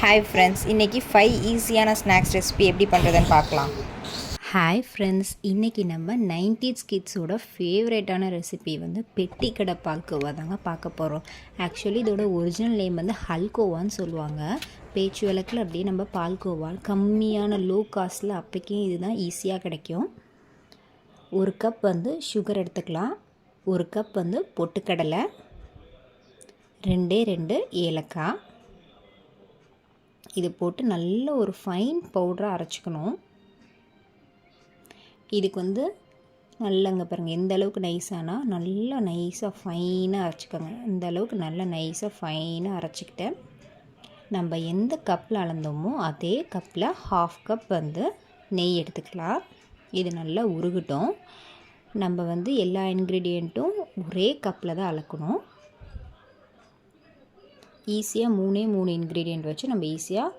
Hi friends, இன்றைக்கி 5 ஈஸியான snacks recipe எப்படி பண்ணுறதுன்னு பார்க்கலாம். ஹாய் ஃப்ரெண்ட்ஸ், இன்றைக்கி நம்ம 90s கிட்ஸோட ஃபேவரேட்டான ரெசிபி வந்து பெட்டி கடை பால்கோவா தாங்க பார்க்க போகிறோம். ஆக்சுவலி இதோட ஒரிஜினல் நேம் வந்து ஹல்கோவான்னு சொல்லுவாங்க. பேச்சு வழக்கில் அப்படியே நம்ம பால்கோவா கம்மியான லோ காஸ்ட்டில் அப்போக்கே இதுதான் ஈஸியாக கிடைக்கும். ஒரு கப் வந்து சுகர் எடுத்துக்கலாம், ஒரு கப் வந்து பொட்டுக்கடலை, 2 ஏலக்காய், இது போட்டு நல்ல ஒரு ஃபைன் பவுடராக அரைச்சிக்கணும். இதுக்கு வந்து நல்லங்க பாருங்கள், எந்த அளவுக்கு நைஸானா நல்லா நைஸாக ஃபைனாக அரைச்சிக்கோங்க. இந்த அளவுக்கு நல்லா நைஸாக ஃபைனாக அரைச்சிக்கிட்டு நம்ம எந்த கப்பில் அளந்தோமோ அதே கப்பில் 1/2 கப் வந்து நெய் எடுத்துக்கலாம். இது நல்லா உருகட்டும். நம்ம வந்து எல்லா இன்க்ரீடியண்ட்டும் ஒரே கப்பில் தான் அளக்கணும். ஈஸியாக 3 இன்க்ரீடியண்ட் வச்சு நம்ம ஈஸியாக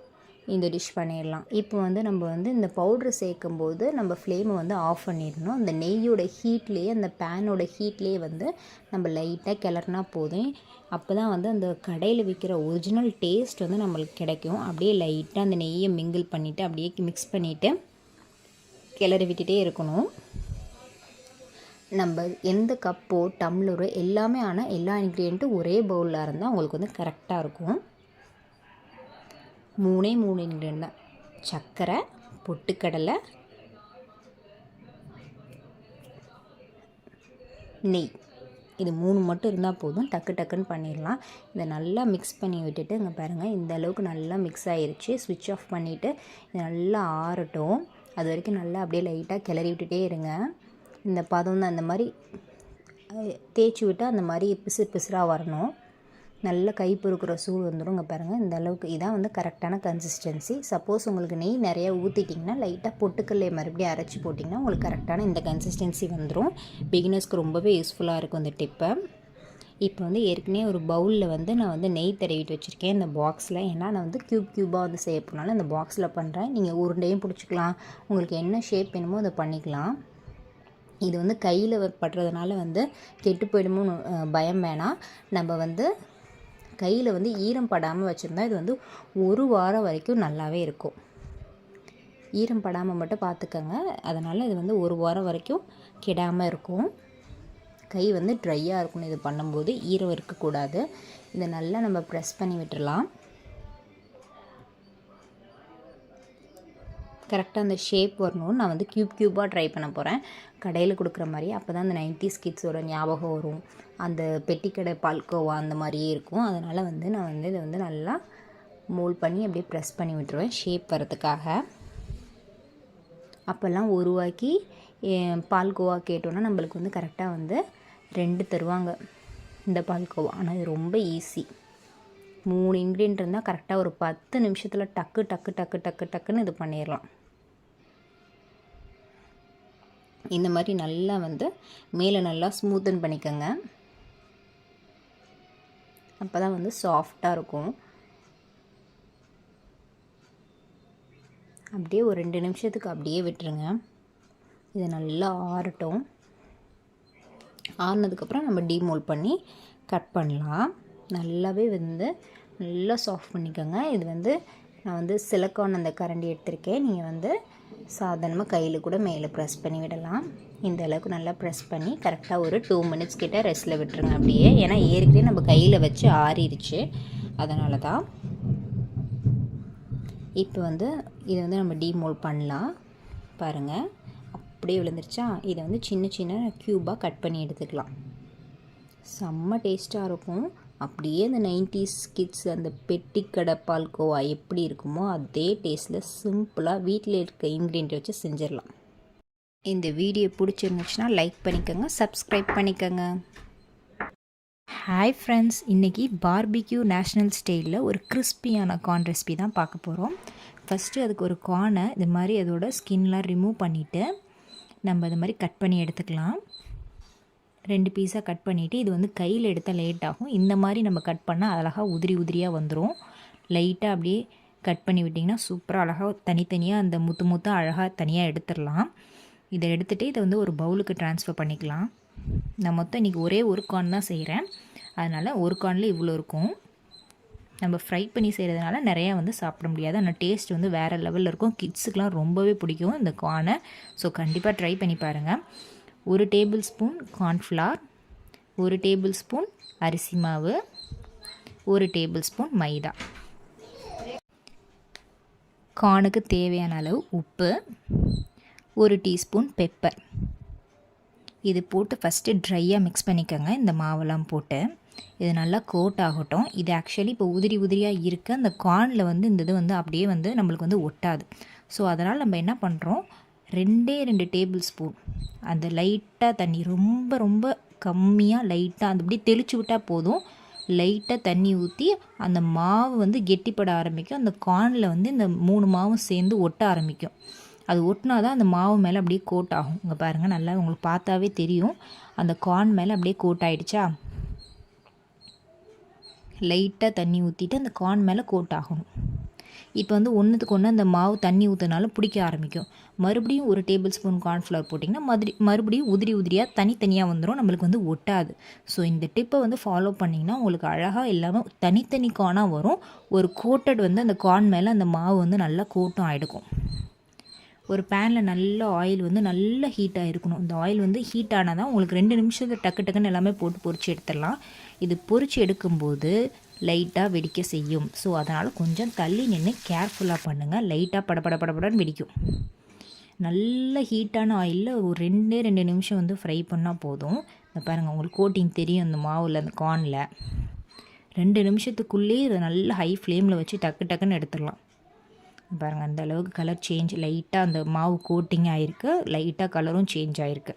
இந்த டிஷ் பண்ணிடலாம். இப்போ வந்து நம்ம வந்து இந்த பவுட்ரு சேர்க்கும்போது நம்ம ஃப்ளேமை வந்து ஆஃப் பண்ணிடணும். அந்த நெய்யோட ஹீட்லேயே, அந்த பேனோட ஹீட்லேயே வந்து நம்ம லைட்டாக கிளறினா போதும். அப்போ தான் வந்து அந்த கடையில் விற்கிற ஒரிஜினல் டேஸ்ட் வந்து நம்மளுக்கு கிடைக்கும். அப்படியே லைட்டாக அந்த நெய்யை மிங்கிள் பண்ணிவிட்டு அப்படியே மிக்ஸ் பண்ணிவிட்டு கிளறி விட்டுட்டே இருக்கணும். நம்ம எந்த கப்போ டம்ளரோ எல்லாமே, ஆனால் எல்லா இன்க்ரீடியண்ட்டும் ஒரே பவுலில் இருந்தால் உங்களுக்கு வந்து கரெக்டாக இருக்கும். 3 இன்க்ரீடியண்ட் தான்: சர்க்கரை, பொட்டுக்கடலை, நெய். இது 3 மட்டும் இருந்தால் போதும், டக்குன்னு பண்ணிடலாம். இதை நல்லா மிக்ஸ் பண்ணி விட்டுட்டு இங்கே பாருங்கள், இந்த அளவுக்கு நல்லா மிக்ஸ் ஆகிருச்சு. ஸ்விட்ச் ஆஃப் பண்ணிவிட்டு இது நல்லா ஆறட்டும். அது வரைக்கும் நல்லா அப்படியே லைட்டாக கிளறி விட்டுட்டே இருங்க. இந்த பதம் தான், இந்த மாதிரி தேய்ச்சி விட்டால் அந்த மாதிரி பிசுறாக வரணும். நல்ல கை பொறுக்கிற சூடு வந்துடும். இங்கே பாருங்கள், இந்த அளவுக்கு இதான் வந்து கரெக்டான கன்சிஸ்டன்சி. சப்போஸ் உங்களுக்கு நெய் நிறையா ஊற்றிட்டிங்கன்னா லைட்டாக பொட்டுக்கல்லையை மறுபடியும் அரைச்சி போட்டிங்கன்னா உங்களுக்கு கரெக்டான இந்த கன்சிஸ்டன்சி வந்துடும். பிகினர்ஸ்க்கு ரொம்பவே யூஸ்ஃபுல்லாக இருக்கும் இந்த டிப்பை. இப்போ வந்து ஏற்கனவே ஒரு பவுலில் வந்து நான் வந்து நெய் தடவிட்டு வச்சுருக்கேன் இந்த பாக்ஸில். ஏன்னா நான் வந்து க்யூபாக வந்து செய்ய போனாலும் இந்த பாக்ஸில் பண்ணுறேன். நீங்கள் உருண்டையும் பிடிச்சிக்கலாம், உங்களுக்கு என்ன ஷேப் வேணுமோ அதை பண்ணிக்கலாம். இது வந்து கையில் படுறதுனால வந்து கெட்டு போயிடுமோ பயம் வேணாம். நம்ம வந்து கையில் வந்து ஈரம் படாமல் வச்சுருந்தா இது வந்து 1 வாரம் வரைக்கும் நல்லாவே இருக்கும். ஈரம் படாமல் மட்டும் பார்த்துக்கோங்க. அதனால் இது வந்து 1 வாரம் வரைக்கும் கெடாமல் இருக்கும். கை வந்து ட்ரையாக இருக்கணும் இது பண்ணும்போது, ஈரம் இருக்கக்கூடாது. இதை நல்லா நம்ம ப்ரெஸ் பண்ணி விட்டுடலாம். கரெக்டாக அந்த ஷேப் வரணும். நான் வந்து க்யூபாக ட்ரை பண்ண போகிறேன், கடையில் கொடுக்குற மாதிரி. அப்போ தான் அந்த 90s கிட்ஸோட ஞாபகம் வரும். அந்த பெட்டிக்கடை பால்கோவா அந்த மாதிரியே இருக்கும். அதனால் வந்து நான் வந்து இதை வந்து நல்லா மோல்ட் பண்ணி அப்படியே ப்ரெஸ் பண்ணி விட்டுருவேன் ஷேப் வரதுக்காக. அப்போல்லாம் 1 ரூபாய்க்கு பால்கோவா கேட்டோன்னா நம்மளுக்கு வந்து கரெக்டாக வந்து 2 தருவாங்க இந்த பால்கோவா. ஆனால் இது ரொம்ப ஈஸி. 3 இன்க்ரீடியன்ட் இருந்தால் கரெக்டாக ஒரு 10 நிமிஷத்தில் டக்குன்னு இது பண்ணிடலாம். இந்த மாதிரி நல்லா வந்து மேலே நல்லா ஸ்மூத்தன் பண்ணிக்கோங்க. அப்போ தான் வந்து சாஃப்டாக இருக்கும். அப்படியே ஒரு 2 நிமிஷத்துக்கு அப்படியே விட்டுருங்க. இது நல்லா ஆறட்டும். ஆறினதுக்கப்புறம் நம்ம டீமோல்ட் பண்ணி கட் பண்ணலாம். நல்லாவே வந்து நல்லா சாஃப்ட் பண்ணிக்கோங்க. இது வந்து நான் வந்து சிலிக்கான் அந்த கரண்டி எடுத்திருக்கேன். நீங்கள் வந்து சாதாரணமாக கையில் கூட மேலே ப்ரெஸ் பண்ணி விடலாம். இந்த அளவுக்கு நல்லா ப்ரெஸ் பண்ணி கரெக்டாக ஒரு 2 மினிட்ஸ் கிட்ட ரெஸ்ட்டில் விட்டுருங்க அப்படியே. ஏன்னா ஏற்கனவே நம்ம கையில் வச்சு ஆறிடுச்சு, அதனால தான். இப்போ வந்து இதை வந்து நம்ம டீமோல்ட் பண்ணலாம். பாருங்கள், அப்படியே விழுந்துருச்சா. இதை வந்து சின்ன க்யூபாக கட் பண்ணி எடுத்துக்கலாம். செம்ம டேஸ்ட்டாக இருக்கும். அப்படியே அந்த 90s கிட்ஸ் அந்த பெட்டிக்கடை பால்கோவா எப்படி இருக்குமோ அதே டேஸ்ட்டில் சிம்பிளாக வீட்டில் இருக்க இன்க்ரீடியன்ட் வச்சு செஞ்சிடலாம். இந்த வீடியோ பிடிச்சிருந்துச்சுன்னா லைக் பண்ணிக்கோங்க, சப்ஸ்கிரைப் பண்ணிக்கோங்க. ஹாய் ஃப்ரெண்ட்ஸ், இன்றைக்கி பார்பிக்யூ நேஷ்னல் ஸ்டைலில் ஒரு கிறிஸ்பியான கார்ன் ரெசிபி தான் பார்க்க போகிறோம். ஃபஸ்ட்டு அதுக்கு ஒரு கார்னை இது மாதிரி அதோட ஸ்கின்லாம் ரிமூவ் பண்ணிவிட்டு நம்ம இது மாதிரி கட் பண்ணி எடுத்துக்கலாம். 2 பீஸாக கட் பண்ணிவிட்டு, இது வந்து கையில் எடுத்தால் லேட் ஆகும். இந்த மாதிரி நம்ம கட் பண்ணால் அழகாக உதிரியாக வந்துடும். லைட்டாக அப்படியே கட் பண்ணி விட்டிங்கன்னா சூப்பராக அழகாக தனித்தனியாக அந்த முத்து அழகாக தனியாக எடுத்துடலாம். இதை எடுத்துகிட்டு இதை வந்து ஒரு பவுலுக்கு ட்ரான்ஸ்ஃபர் பண்ணிக்கலாம். நான் மொத்தம் இன்றைக்கி ஒரே ஒரு கார்ன் தான் செய்கிறேன், அதனால் ஒரு கார்னில் இவ்வளோ இருக்கும். நம்ம ஃப்ரை பண்ணி செய்கிறதுனால நிறையா வந்து சாப்பிட முடியாது. ஆனால் டேஸ்ட் வந்து வேறு லெவலில் இருக்கும். கிட்ஸுக்கெலாம் ரொம்பவே பிடிக்கும் இந்த கார்னை. ஸோ கண்டிப்பாக ட்ரை பண்ணி பாருங்கள். 1 table spoon cornflour, 1 table spoon அரிசி மாவு, 1 டேபிள் ஸ்பூன் மைதா, கார்னுக்கு தேவையான அளவு உப்பு, 1 டீஸ்பூன் பெப்பர். இது போட்டு ஃபஸ்ட்டு ட்ரையாக மிக்ஸ் பண்ணிக்கோங்க. இந்த மாவெல்லாம் போட்டு இது நல்லா கோட் ஆகட்டும். இது ஆக்சுவலி இப்போ உதிரியாக இருக்குது. அந்த கார்னில் வந்து இந்த இது வந்து அப்படியே வந்து நம்மளுக்கு வந்து ஒட்டாது. ஸோ அதனால் நம்ம என்ன பண்ணுறோம், 2 டேபிள் ஸ்பூன் அந்த லைட்டாக தண்ணி, ரொம்ப ரொம்ப கம்மியாக லைட்டாக அந்த அப்படியே தெளித்து விட்டால் போதும். லைட்டாக தண்ணி ஊற்றி அந்த மாவு வந்து கெட்டிப்பட ஆரம்பிக்கும். அந்த கார்னில் வந்து இந்த 3 மாவும் சேர்ந்து ஒட்ட ஆரம்பிக்கும். அது ஒட்டினா தான் அந்த மாவு மேலே அப்படியே கோட் ஆகும். இங்கே பாருங்கள், நல்லா உங்களுக்கு பார்த்தாவே தெரியும். அந்த கார்ன் மேலே அப்படியே கோட் ஆகிடுச்சா. லைட்டாக தண்ணி ஊற்றிட்டு அந்த கார்ன் மேலே கோட் ஆகணும். இப்போ வந்து ஒன்றுத்துக்கு ஒன்று அந்த மாவு தண்ணி ஊற்றினால பிடிக்க ஆரம்பிக்கும். மறுபடியும் 1 டேபிள் ஸ்பூன் கார்ன்ஃப்ளவர் போட்டிங்கன்னா மறுபடியும் உதிரியாக தனித்தனியாக வந்துடும், நம்மளுக்கு வந்து ஒட்டாது. ஸோ இந்த டிப்பை வந்து ஃபாலோ பண்ணிங்கன்னா உங்களுக்கு அழகாக எல்லாமே தனித்தனி கார்னாக வரும். ஒரு கோட்டட் வந்து அந்த கார்ன் மேலே அந்த மாவு வந்து நல்லா கோட்டும் ஆகிடுக்கும். ஒரு பேனில் நல்ல ஆயில் வந்து நல்லா ஹீட்டாக இருக்கணும். இந்த ஆயில் வந்து ஹீட் ஆனால் தான் உங்களுக்கு 2 நிமிஷத்தில் டக்குன்னு எல்லாமே போட்டு பொரிச்சு எடுத்துடலாம். இது பொரிச்சு எடுக்கும்போது லைட்டாக வெடிக்க செய்யும். ஸோ அதனால் கொஞ்சம் தள்ளி நின்று கேர்ஃபுல்லாக பண்ணுங்கள். லைட்டாக படபடன்னு வெடிக்கும். நல்ல ஹீட்டான ஆயிலில் ஒரு 2 நிமிஷம் வந்து ஃப்ரை பண்ணால் போதும். இந்த பாருங்கள், உங்களுக்கு கோட்டிங் தெரியும் அந்த மாவில், அந்த கார்னில். 2 நிமிஷத்துக்குள்ளேயே இதை நல்லா ஹை ஃப்ளேமில் வச்சு டக்குன்னு எடுத்துடலாம். பாருங்கள், அந்த அளவுக்கு கலர் சேஞ்ச், லைட்டாக அந்த மாவு கோட்டிங் ஆகிருக்கு, லைட்டாக கலரும் சேஞ்ச் ஆகிருக்கு.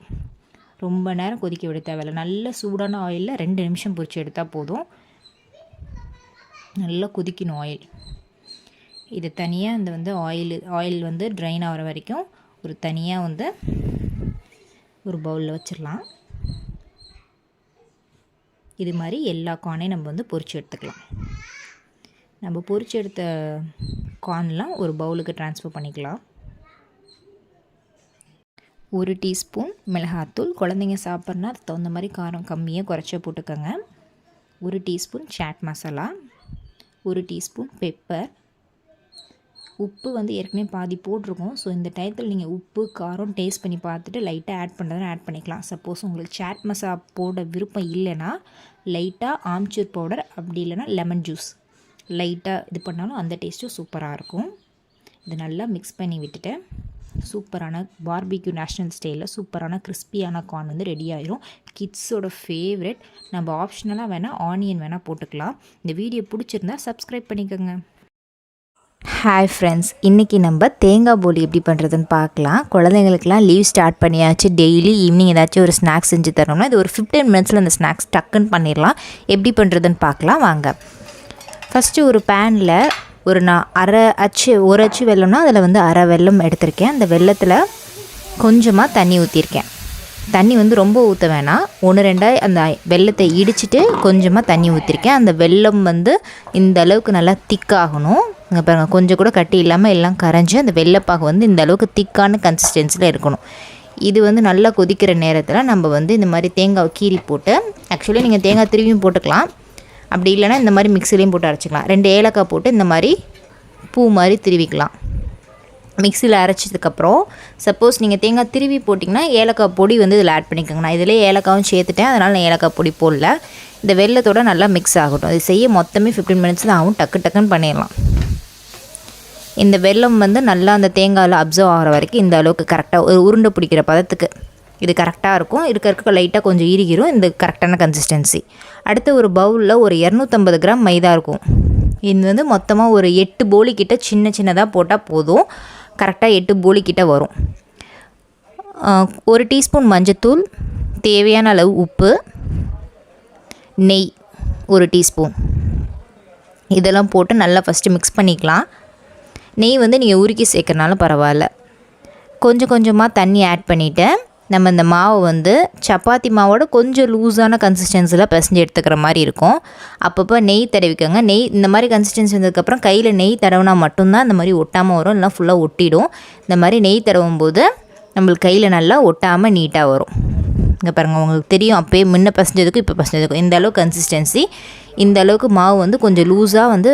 ரொம்ப நேரம் கொதிக்க விட தேவையில்லை. நல்ல சூடான ஆயிலில் 2 நிமிஷம் பொரிச்சு எடுத்தால் போதும். நல்லா கொதிக்கணும் ஆயில். இது தனியாக இந்த வந்து ஆயில் வந்து ட்ரைன் ஆகிற வரைக்கும் ஒரு தனியாக வந்து ஒரு பவுலில் வச்சிடலாம். இது மாதிரி எல்லா கார்னையும் நம்ம வந்து பொரிச்சு எடுத்துக்கலாம். நம்ம பொரிச்சு எடுத்த கார்ன்லாம் ஒரு பவுலுக்கு ட்ரான்ஸ்ஃபர் பண்ணிக்கலாம். 1 டீஸ்பூன் மிளகாத்தூள், குழந்தைங்க சாப்பிட்றனா அதுக்கு தகுந்த மாதிரி காரம் கம்மியாக குறைச்சா போட்டுக்கோங்க. 1 teaspoon chaat masala, 1 teaspoon pepper. உப்பு வந்து ஏற்கனவே பாதி போட்டிருக்கோம். ஸோ இந்த டயத்தில் நீங்கள் உப்பு காரம் டேஸ்ட் பண்ணி பார்த்துட்டு லைட்டாக ஆட் பண்ணுறதுனா ஆட் பண்ணிக்கலாம். சப்போஸ் உங்களுக்கு சாட் மசாலா போட விருப்பம் இல்லைன்னா லைட்டாக ஆம்ச்சூர் பவுடர், அப்படி இல்லைன்னா லெமன் ஜூஸ் லைட்டாக இது பண்ணாலும் அந்த டேஸ்ட்டும் சூப்பராக இருக்கும். இது நல்லா மிக்ஸ் பண்ணி விட்டுட்டு சூப்பரான பார்பிக்யூ நேஷ்னல் ஸ்டைலில் சூப்பரான கிறிஸ்பியான கார்ன் வந்து ரெடி ஆயிரும். கிட்ஸோட ஃபேவரெட். நம்ம ஆப்ஷனலாக வேணால் ஆனியன் வேணால் போட்டுக்கலாம். இந்த வீடியோ பிடிச்சிருந்தா சப்ஸ்கிரைப் பண்ணிக்கோங்க. ஹாய் ஃப்ரெண்ட்ஸ், இன்றைக்கி நம்ம தேங்காய் போலி எப்படி பண்ணுறதுன்னு பார்க்கலாம். குழந்தைங்களுக்குலாம் லீவ் ஸ்டார்ட் பண்ணியாச்சு. டெய்லி ஈவினிங் ஏதாச்சும் ஒரு ஸ்நாக்ஸ் செஞ்சு தரணும்னா இது ஒரு 15 மினிட்ஸில் அந்த ஸ்நாக்ஸ் டக்குன்னு பண்ணிடலாம். எப்படி பண்ணுறதுன்னு பார்க்கலாம் வாங்க. ஃபஸ்ட்டு ஒரு பேனில் நான் ஒரு அச்சு வெல்லம்னா அதில் வந்து அரை வெல்லம் எடுத்திருக்கேன். அந்த வெல்லத்தில் கொஞ்சமாக தண்ணி ஊற்றிருக்கேன். தண்ணி வந்து ரொம்ப ஊற்ற வேணாம். 1-2 அந்த வெல்லத்தை இடிச்சிட்டு கொஞ்சமாக தண்ணி ஊற்றிருக்கேன். அந்த வெல்லம் வந்து இந்த அளவுக்கு நல்லா திக்காகணும். இங்கே பாருங்கள், கொஞ்சம் கூட கட்டி இல்லாமல் எல்லாம் கரைஞ்சி அந்த வெள்ளைப்பாகு வந்து இந்த அளவுக்கு திக்கான கன்சிஸ்டன்சியில் இருக்கணும். இது வந்து நல்லா கொதிக்கிற நேரத்தில் நம்ம வந்து இந்த மாதிரி தேங்காய் கீரி போட்டு, ஆக்சுவலி நீங்கள் தேங்காய் திருவியும் போட்டுக்கலாம், அப்படி இல்லைனா இந்த மாதிரி மிக்சிலையும் போட்டு அரைச்சிக்கலாம். 2 ஏலக்காய் போட்டு இந்த மாதிரி பூ மாதிரி திருவிக்கலாம். மிக்சியில் அரைச்சதுக்கப்புறம் சப்போஸ் நீங்கள் தேங்காய் திருவி போட்டிங்கன்னா ஏலக்காய் பொடி வந்து இதில் ஆட் பண்ணிக்கோங்க. நான் இதிலே ஏலக்காவும் சேர்த்துட்டேன், அதனால் நான் ஏலக்காய் பொடி போடல. இந்த வெல்லத்தோடு நல்லா மிக்ஸ் ஆகட்டும். இது செய்ய மொத்தமே 15 மினிட்ஸ் தான் ஆகும். டக்குன்னு பண்ணிடலாம். இந்த வெல்லம் வந்து நல்லா அந்த தேங்காயில் அப்சர்வ் ஆகிற வரைக்கும் இந்த அளவுக்கு கரெக்டாக ஒரு உருண்டை பிடிக்கிற பதத்துக்கு இது கரெக்டாக இருக்கும். இருக்க லைட்டாக கொஞ்சம் இறுகிரும். இந்த கரெக்டான கன்சிஸ்டன்சி. அடுத்து ஒரு பவுலில் ஒரு 250 கிராம் மைதா இருக்கும். இது வந்து மொத்தமாக ஒரு 8 போலி கிட்ட சின்னதாக போட்டால் போதும். கரெக்டாக 8 போலி கிட்ட வரும். 1 டீஸ்பூன் மஞ்சத்தூள், தேவையான அளவு உப்பு, நெய் 1 டீஸ்பூன், இதெல்லாம் போட்டு நல்லா ஃபஸ்ட்டு மிக்ஸ் பண்ணிக்கலாம். நெய் வந்து நீங்கள் உருக்கி சேர்க்கறனால பரவாயில்ல. கொஞ்சமாக தண்ணி ஆட் பண்ணிவிட்டு நம்ம இந்த மாவு வந்து சப்பாத்தி மாவோட கொஞ்சம் லூஸான கன்சிஸ்டன்சியில் பிசைஞ்சு எடுத்துக்கிற மாதிரி இருக்கும். அப்பப்போ நெய் தடவிக்கோங்க. நெய் இந்த மாதிரி கன்சிஸ்டன்சி வந்ததுக்கப்புறம் கையில் நெய் தடவினா மட்டும்தான் இந்த மாதிரி ஒட்டாமல் வரும், இல்லைனா ஃபுல்லாக ஒட்டிடும். இந்த மாதிரி நெய் தடவும் போது நம்மளுக்கு கையில் நல்லா ஒட்டாமல் நீட்டாக வரும். இங்கே பாருங்கள், உங்களுக்கு தெரியும் அப்போயே முன்ன பசஞ்சதுக்கும் இப்போ பசஞ்சதுக்கும் இந்த அளவுக்கு கன்சிஸ்டன்சி. இந்த அளவுக்கு மாவு வந்து கொஞ்சம் லூஸாக வந்து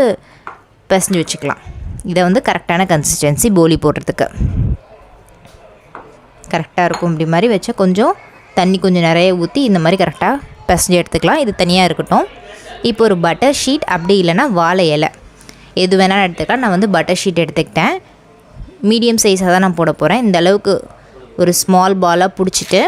பசஞ்சு வச்சுக்கலாம். இதை வந்து கரெக்டான கன்சிஸ்டன்சி போலி போடுறதுக்கு கரெக்டாக இருக்கும். இப்படி மாதிரி வச்சா கொஞ்சம் தண்ணி கொஞ்சம் நிறைய ஊற்றி இந்த மாதிரி கரெக்டாக பசஞ்சு எடுத்துக்கலாம். இது தனியாக இருக்கட்டும். இப்போ ஒரு பட்டர் ஷீட் அப்படி இல்லைன்னா வாழை இலை எது வேணாலும் எடுத்துக்கலாம். நான் வந்து பட்டர் ஷீட் எடுத்துக்கிட்டேன். மீடியம் சைஸாக தான் நான் போட போகிறேன். இந்த அளவுக்கு ஒரு ஸ்மால் பாலாக பிடிச்சிட்டு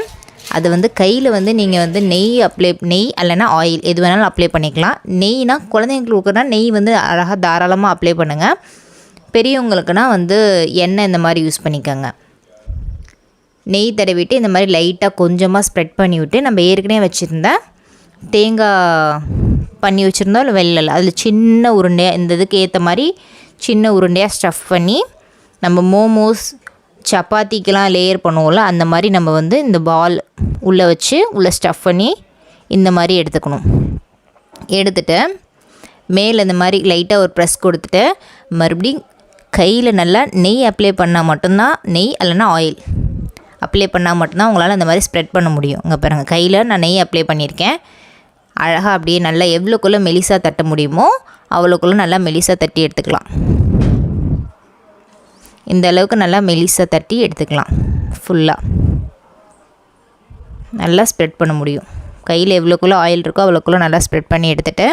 அது வந்து கையில் வந்து நீங்கள் வந்து நெய் இல்லைன்னா ஆயில் எது வேணாலும் அப்ளை பண்ணிக்கலாம். நெய்னா குழந்தைங்களுக்குனா நெய் வந்து அழகாக தாராளமாக அப்ளை பண்ணுங்கள். பெரியவங்களுக்குனா வந்து எண்ணெய் இந்த மாதிரி யூஸ் பண்ணிக்கோங்க. நெய் தடவிட்டு இந்த மாதிரி லைட்டாக கொஞ்சமாக ஸ்ப்ரெட் பண்ணி விட்டு நம்ம ஏற்கனவே வச்சுருந்த தேங்காய் பண்ணி வச்சுருந்தோம் இல்லை வெள்ளை அதில் சின்ன உருண்டையாக இந்த இதுக்கு ஏற்ற மாதிரி சின்ன உருண்டையாக ஸ்டஃப் பண்ணி நம்ம மோமோஸ் சப்பாத்திக்கெலாம் லேயர் பண்ணுவோம்ல அந்த மாதிரி நம்ம வந்து இந்த பால் உள்ளே வச்சு உள்ளே ஸ்டஃப் பண்ணி இந்த மாதிரி எடுத்துக்கணும். எடுத்துகிட்டு மேலே இந்த மாதிரி லைட்டாக ஒரு ப்ரெஸ் கொடுத்துட்டு மறுபடியும் கையில் நல்லா நெய் அப்ளை பண்ணால் மட்டும்தான், நெய் இல்லைன்னா ஆயில் அப்ளை பண்ணால் மட்டும்தான் உங்களால் அந்த மாதிரி ஸ்ப்ரெட் பண்ண முடியும். இங்கே பாருங்கள், கையில் நான் நெய் அப்ளை பண்ணியிருக்கேன். அழகாக அப்படியே நல்லா எவ்வளோக்குள்ளே மெலிசாக தட்ட முடியுமோ அவ்வளோக்குள்ளே நல்லா மெலிசாக தட்டி எடுத்துக்கலாம். இந்த அளவுக்கு நல்லா மெலிசாக தட்டி எடுத்துக்கலாம். ஃபுல்லாக நல்லா ஸ்ப்ரெட் பண்ண முடியும். கையில் எவ்வளோக்குள்ளே ஆயில் இருக்கோ அவ்வளோக்குள்ளே நல்லா ஸ்ப்ரெட் பண்ணி எடுத்துகிட்டு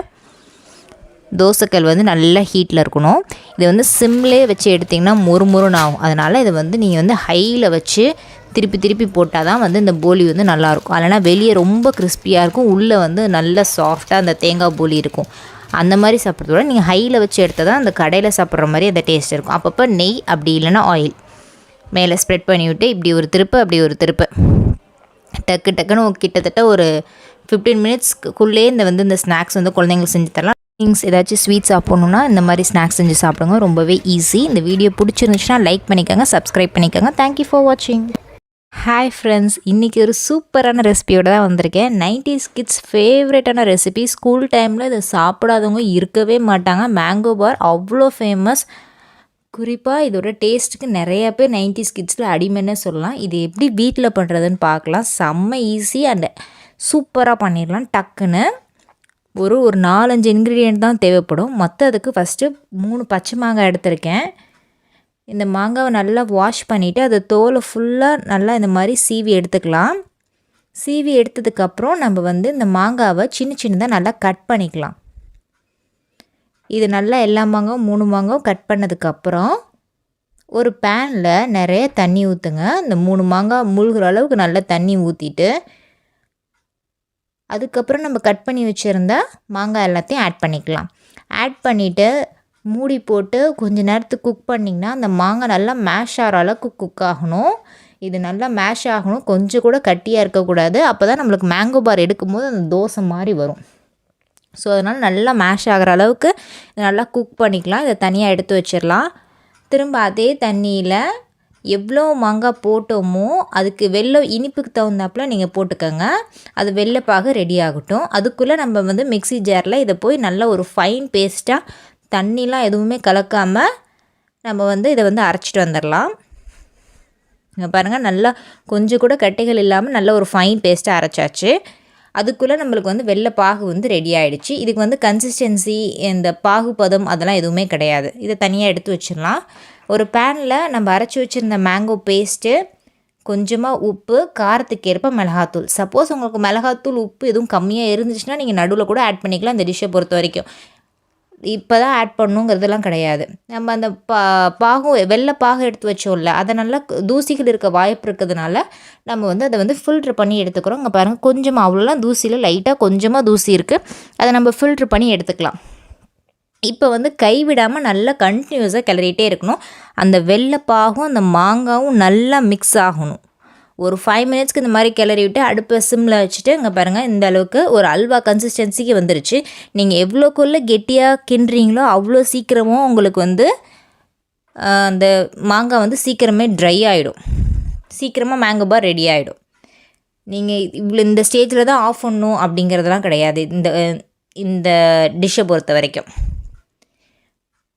தோசைக்கல் வந்து நல்லா ஹீட்டில் இருக்கணும். இதை வந்து சிம்லே வச்சு எடுத்திங்கன்னா மொறுமொறுன்னு ஆகும். அதனால் இதை வந்து நீங்கள் வந்து ஹையில் வச்சு திருப்பி போட்டால் தான் வந்து இந்த போலி வந்து நல்லாயிருக்கும். இல்லைனா வெளியே ரொம்ப கிறிஸ்பியாக இருக்கும், உள்ளே வந்து நல்லா சாஃப்டாக அந்த தேங்காய் போலி இருக்கும். அந்த மாதிரி சாப்பிட்றதோட நீங்கள் ஹையில் வச்சு எடுத்தால் தான் அந்த கடையில் சாப்பிட்ற மாதிரி அந்த டேஸ்ட் இருக்கும். அப்பப்போ நெய் அப்படி இல்லைன்னா ஆயில் மேலே ஸ்ப்ரெட் பண்ணிவிட்டு இப்படி ஒரு திருப்பு அப்படி ஒரு திருப்பு டக்குன்னு கிட்டத்தட்ட ஒரு 15 மினிட்ஸ்க்குள்ளே இந்த ஸ்நாக்ஸ் வந்து குழந்தைங்களுக்கு செஞ்சு தரலாம். திங்ஸ் ஏதாச்சும் ஸ்வீட் சாப்பிட்ணுன்னா இந்த மாதிரி ஸ்நாக்ஸ் செஞ்சு சாப்பிடுங்க. ரொம்பவே ஈஸி. இந்த வீடியோ பிடிச்சிருந்துச்சுன்னா லைக் பண்ணிக்கோங்க, சப்ஸ்கிரைப் பண்ணிக்கோங்க. தேங்க்யூ ஃபார் வாட்சிங். ஹாய் ஃப்ரெண்ட்ஸ், இன்றைக்கி ஒரு சூப்பரான ரெசிபியோடு தான் வந்திருக்கேன். 90s கிட்ஸ் ஃபேவரட்டான ரெசிபி. ஸ்கூல் டைமில் இதை சாப்பிடாதவங்க இருக்கவே மாட்டாங்க. மேங்கோ பார் அவ்வளோ ஃபேமஸ். குறிப்பாக இதோட டேஸ்ட்டுக்கு நிறையா பேர் 90s கிட்ஸில் அடிமைன்னே சொல்லலாம். இது எப்படி வீட்டில் பண்ணுறதுன்னு பார்க்கலாம். செம்ம ஈஸி அண்ட் சூப்பராக பண்ணிடலாம். டக்குன்னு ஒரு 4-5 இன்க்ரீடியன்ட் தான் தேவைப்படும். மற்றதுக்கு ஃபஸ்ட்டு 3 பச்சை மாங்காய் எடுத்திருக்கேன். இந்த மாங்காவை நல்லா வாஷ் பண்ணிவிட்டு அதை தோலை ஃபுல்லாக நல்லா இந்த மாதிரி சீவி எடுத்துக்கலாம். சீவி எடுத்ததுக்கப்புறம் நம்ம வந்து இந்த மாங்காவை சின்னதாக நல்லா கட் பண்ணிக்கலாம். இது நல்லா எல்லா மாங்காவும் 3 மாங்காவும் கட் பண்ணதுக்கப்புறம் ஒரு பேனில் நிறைய தண்ணி ஊற்றுங்க. இந்த 3 மாங்காய் முழுகிற அளவுக்கு நல்லா தண்ணி ஊற்றிட்டு அதுக்கப்புறம் நம்ம கட் பண்ணி வச்சுருந்தா மாங்காய் எல்லாத்தையும் ஆட் பண்ணிக்கலாம். ஆட் பண்ணிவிட்டு மூடி போட்டு கொஞ்சம் நேரத்துக்கு குக் பண்ணிங்கன்னா அந்த மாங்காய் நல்லா மேஷ் ஆகிற அளவுக்கு குக் ஆகணும். இது நல்லா மேஷ் ஆகணும், கொஞ்சம் கூட கட்டியாக இருக்கக்கூடாது. அப்போ தான் நம்மளுக்கு மேங்கோ பார் எடுக்கும்போது அந்த தோசை மாதிரி வரும். ஸோ அதனால் நல்லா மேஷ் ஆகிற அளவுக்கு நல்லா குக் பண்ணிக்கலாம். இதை தனியாக எடுத்து வச்சிடலாம். திரும்ப அதே தண்ணியில் எவ்வளோ மாங்காய் போட்டோமோ அதுக்கு இனிப்புக்கு தகுந்தாப்பில் நீங்கள் போட்டுக்கோங்க. அது வெள்ளைப்பாக ரெடி ஆகட்டும். அதுக்குள்ளே நம்ம வந்து மிக்ஸி ஜாரில் இதை போய் நல்லா ஒரு ஃபைன் பேஸ்ட்டாக தண்ணிலாம் எதுவுமே கலக்காமல் நம்ம வந்து இதை வந்து அரைச்சிட்டு வந்துடலாம். இங்கே பாருங்கள், நல்லா கொஞ்சம் கூட கட்டைகள் இல்லாமல் நல்ல ஒரு ஃபைன் பேஸ்ட்டாக அரைச்சாச்சு. அதுக்குள்ளே நம்மளுக்கு வந்து வெள்ளைப்பாகு வந்து ரெடி ஆகிடுச்சு. இதுக்கு வந்து கன்சிஸ்டன்சி இந்த பாகுபதம் அதெல்லாம் எதுவுமே கிடையாது. இதை தனியாக எடுத்து வச்சிடலாம். ஒரு பேனில் நம்ம அரைச்சி வச்சுருந்த மேங்கோ பேஸ்ட்டு, கொஞ்சமாக உப்பு, காரத்துக்கு ஏற்ப மிளகாத்தூள். சப்போஸ் உங்களுக்கு மிளகாத்தூள் உப்பு எதுவும் கம்மியாக இருந்துச்சுன்னா நீங்கள் நடுவில் கூட ஆட் பண்ணிக்கலாம். இந்த டிஷ்ஷை பொறுத்த வரைக்கும் இப்போ தான் ஆட் பண்ணணுங்கிறதுலாம் கிடையாது. நம்ம அந்த வெள்ளை பாகு எடுத்து வச்சோம்ல, அதை நல்லா தூசிகள் இருக்க வாய்ப்பு இருக்கிறதுனால நம்ம வந்து அதை வந்து ஃபில்ட்ரு பண்ணி எடுத்துக்கிறோம். இங்கே பாருங்கள், கொஞ்சமாக அவ்வளோலாம் தூசியில் லைட்டாக கொஞ்சமாக தூசி இருக்குது. அதை நம்ம ஃபில்ட்ரு பண்ணி எடுத்துக்கலாம். இப்போ வந்து கைவிடாமல் நல்லா கண்டினியூஸாக கிளறிட்டே இருக்கணும். அந்த வெள்ளைப்பாகும் அந்த மாங்காவும் நல்லா மிக்ஸ் ஆகணும். ஒரு 5 மினிட்ஸ்க்கு இந்த மாதிரி கிளறி விட்டு அடுப்பை சிம்மில் வச்சுட்டு இங்கே பாருங்கள், இந்த அளவுக்கு ஒரு அல்வா கன்சிஸ்டன்சிக்கு வந்துருச்சு. நீங்கள் எவ்வளோக்குள்ளே கெட்டியாக கிண்டுறீங்களோ அவ்வளோ சீக்கிரமும் உங்களுக்கு வந்து அந்த மாங்காய் வந்து சீக்கிரமே ட்ரை ஆகிடும். சீக்கிரமாக மேங்கோ பார் ரெடி ஆகிடும். நீங்கள் இந்த ஸ்டேஜில் தான் ஆஃப் பண்ணணும் அப்படிங்கிறதெல்லாம் கிடையாது. இந்த டிஷ்ஷை பொறுத்த வரைக்கும்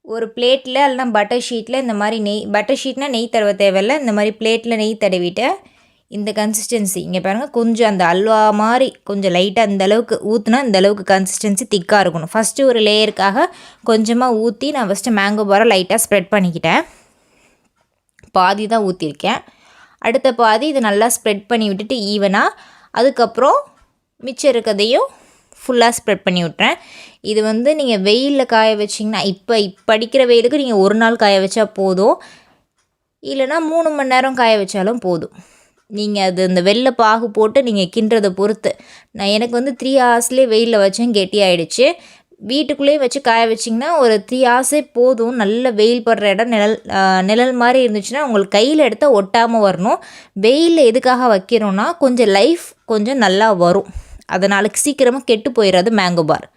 ஒரு பிளேட்டில் இல்லைனா பட்டர் ஷீட்டில் இந்த மாதிரி பட்டர் ஷீட்னால் நெய் தடவை தேவையில்லை. இந்த மாதிரி பிளேட்டில் நெய் தடவிட்டு இந்த கன்சிஸ்டன்சி இங்கே பாருங்கள், கொஞ்சம் அந்த அல்வா மாதிரி கொஞ்சம் லைட்டாக இந்த அளவுக்கு ஊற்றினா இந்த அளவுக்கு கன்சிஸ்டன்சி திக்காக இருக்கணும். ஃபஸ்ட்டு ஒரு லேயருக்காக கொஞ்சமாக ஊற்றி நான் ஃபஸ்ட்டு மேங்கோ பாரை லைட்டாக ஸ்ப்ரெட் பண்ணிக்கிட்டேன். பாதி தான் ஊற்றிருக்கேன். அடுத்த பாதி இது நல்லா ஸ்ப்ரெட் பண்ணி விட்டுட்டு ஈவனாக, அதுக்கப்புறம் மிச்சம் இருக்கிறதையும் ஃபுல்லாக ஸ்ப்ரெட் பண்ணி விட்றேன். இது வந்து நீங்கள் வெயிலில் காய வச்சிங்கன்னா, இப்போ அடிக்கிற வெயிலுக்கு நீங்கள் ஒரு நாள் காய வச்சா போதும், இல்லைனா 3 மணி நேரம் காய வச்சாலும் போதும். நீங்கள் அது இந்த வெள்ளை பாகு போட்டு நீங்கள் கிண்டுறதை பொறுத்து. நான் எனக்கு வந்து 3 ஹவர்ஸ்லேயே வெயிலில் வச்சேன், கெட்டியாயிடுச்சு. வீட்டுக்குள்ளேயே வச்சு காய வச்சிங்கன்னா ஒரு 3 ஹவர்ஸே போதும். நல்ல வெயில் படுற இடம் நிழல் மாதிரி இருந்துச்சுன்னா உங்களுக்கு கையில் எடுத்தால் ஒட்டாமல் வரணும். வெயிலில் எதுக்காக வைக்கிறோன்னா கொஞ்சம் லைஃப் கொஞ்சம் நல்லா வரும், அதனால் சீக்கிரமாக கெட்டு போயிடாது மேங்கோ பார்.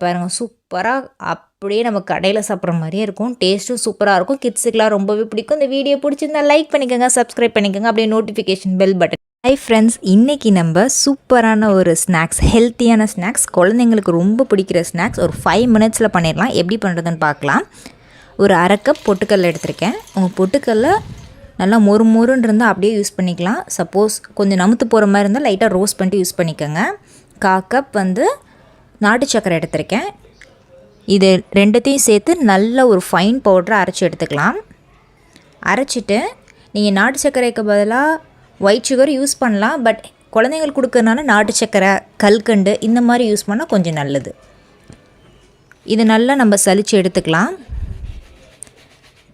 பாருங்கள், சூப்பராக அப்படியே நம்ம கடையில் சாப்பிட்ற மாதிரியே இருக்கும். டேஸ்ட்டும் சூப்பராக இருக்கும். கிட்ஸுக்கெலாம் ரொம்பவே பிடிக்கும். இந்த வீடியோ பிடிச்சிருந்தா லைக் பண்ணிக்கோங்க, சப்ஸ்கிரைப் பண்ணிக்கோங்க, அப்படியே notification bell button. Hi friends, இன்றைக்கி நம்ம சூப்பரான ஒரு ஸ்நாக்ஸ், ஹெல்த்தியான ஸ்நாக்ஸ், குழந்தைங்களுக்கு ரொம்ப பிடிக்கிற ஸ்நாக்ஸ் ஒரு 5 மினிட்ஸில் பண்ணிடலாம். எப்படி பண்ணுறதுன்னு பார்க்கலாம். ஒரு 1/2 கப் பொட்டுக்கடலை எடுத்திருக்கேன். உங்கள் பொட்டுக்கடலை நல்லா மொறுன்னு இருந்தால் அப்படியே யூஸ் பண்ணிக்கலாம். சப்போஸ் கொஞ்சம் நமுத்து போகிற மாதிரி இருந்தால் லைட்டாக ரோஸ்ட் பண்ணிட்டு யூஸ் பண்ணிக்கோங்க. 1/4 கப் வந்து நாட்டு சக்கரை எடுத்திருக்கேன். இது ரெண்டுத்தையும் சேர்த்து நல்ல ஒரு ஃபைன் பவுடரை அரைச்சி எடுத்துக்கலாம். அரைச்சிட்டு நீங்கள் நாட்டு சர்க்கரைக்கு பதிலாக ஒயிட் சுகர் யூஸ் பண்ணலாம். பட் குழந்தைங்களுக்கு கொடுக்கறனால நாட்டு சர்க்கரை, கல்கண்டு இந்த மாதிரி யூஸ் பண்ணால் கொஞ்சம் நல்லது. இது நல்லா நம்ம சலித்து எடுத்துக்கலாம்.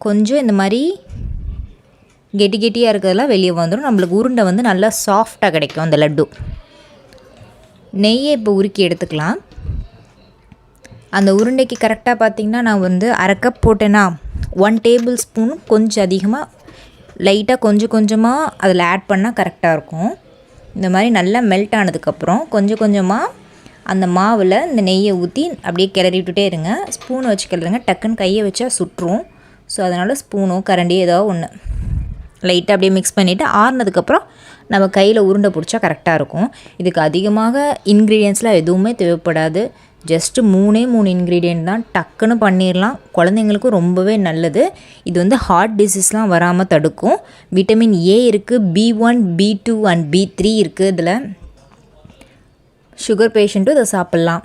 கொஞ்சம் இந்த மாதிரி கெட்டியாக இருக்கிறதெல்லாம் வெளியே வந்துடும். நம்மளுக்கு உருண்டை வந்து நல்லா சாஃப்டாக கிடைக்கும் அந்த லட்டு. நெய்யை இப்போ உருக்கி எடுத்துக்கலாம். அந்த உருண்டைக்கு கரெக்டாக பார்த்திங்கன்னா நான் வந்து 1/2 கப் போட்டேன்னா 1 டேபிள் ஸ்பூன் கொஞ்சம் அதிகமாக லைட்டாக கொஞ்சமாக அதில் ஆட் பண்ணால் கரெக்டாக இருக்கும். இந்த மாதிரி நல்லா மெல்ட் ஆனதுக்கப்புறம் கொஞ்சமாக அந்த மாவில் இந்த நெய்யை ஊற்றி அப்படியே கிளறி விட்டுட்டே இருங்க. ஸ்பூனை வச்சு கிளறுங்க, டக்குன்னு கையை வச்சா சுட்டுரும். ஸோ அதனால் ஸ்பூனோ கரண்டியோ ஏதோ ஒன்று லைட்டாக அப்படியே மிக்ஸ் பண்ணிவிட்டு ஆறுனதுக்கப்புறம் நம்ம கையில் உருண்டை பிடிச்சா கரெக்டாக இருக்கும். இதுக்கு அதிகமாக இன்க்ரீடியன்ட்ஸ்லாம் எதுவுமே தேவைப்படாது. ஜஸ்ட்டு 3 இன்க்ரீடியன்ட் தான், டக்குன்னு பண்ணிடலாம். குழந்தைங்களுக்கும் ரொம்பவே நல்லது. இது வந்து ஹார்ட் டிசீஸ்லாம் வராமல் தடுக்கும். விட்டமின் ஏ இருக்குது, B1, B2 அண்ட் B3 இருக்குது. இதில் சுகர் பேஷண்ட்டும் இதை சாப்பிட்லாம்.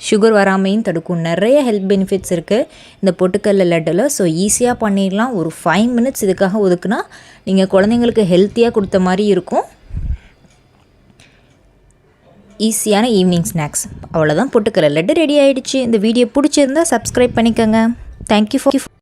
சுகர் வராமையும் தடுக்கும். நிறைய ஹெல்த் பெனிஃபிட்ஸ் இருக்குது இந்த பொட்டுக்கடலை லட்டில். ஸோ ஈஸியாக பண்ணிடலாம். ஒரு 5 மினிட்ஸ் இதுக்காக ஒதுக்குனா நீங்கள் குழந்தைங்களுக்கு ஹெல்த்தியாக கொடுத்த மாதிரி இருக்கும். ஈஸியான ஈவினிங் ஸ்நாக்ஸ். அவ்வளோதான், பொட்டுக்கடலை லட்டு ரெடி ஆகிடுச்சு. இந்த வீடியோ பிடிச்சிருந்தா சப்ஸ்கிரைப் பண்ணிக்கோங்க. Thank you for